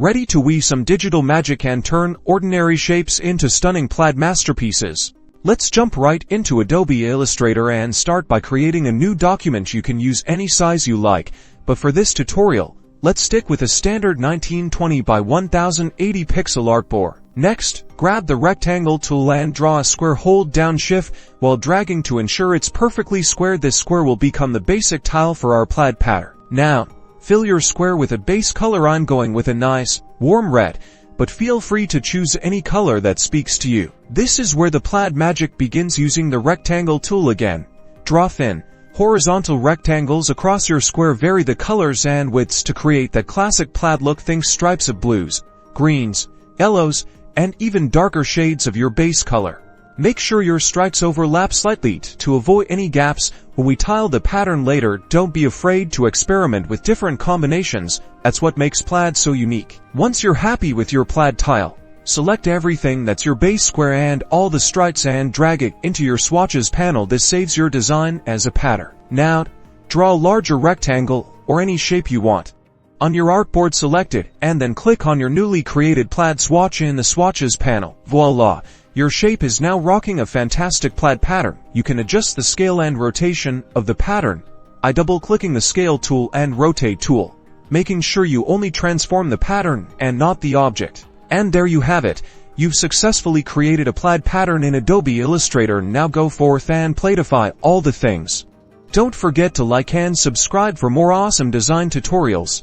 Ready to weave some digital magic and turn ordinary shapes into stunning plaid masterpieces? Let's jump right into Adobe Illustrator and start by creating a new document. You can use any size you like, but for this tutorial, let's stick with a standard 1920 by 1080 pixel artboard. Next, grab the rectangle tool and draw a square. Hold down Shift while dragging to ensure it's perfectly squared. This square will become the basic tile for our plaid pattern. Now, fill your square with a base color. I'm going with a nice, warm red, but feel free to choose any color that speaks to you. This is where the plaid magic begins. Using the rectangle tool again, draw thin, horizontal rectangles across your square. Vary the colors and widths to create that classic plaid look. Think stripes of blues, greens, yellows, and even darker shades of your base color. Make sure your stripes overlap slightly to avoid any gaps when we tile the pattern later. Don't be afraid to experiment with different combinations. That's what makes plaid so unique. Once you're happy with your plaid tile, select everything that's your base square and all the stripes and drag it into your swatches panel. This saves your design as a pattern. Now, draw a larger rectangle or any shape you want on your artboard. Select it and then click on your newly created plaid swatch in the swatches panel. Voila! Your shape is now rocking a fantastic plaid pattern. You can adjust the scale and rotation of the pattern by double-clicking the scale tool and rotate tool, making sure you only transform the pattern and not the object. And there you have it. You've successfully created a plaid pattern in Adobe Illustrator. Now go forth and plaidify all the things. Don't forget to like and subscribe for more awesome design tutorials.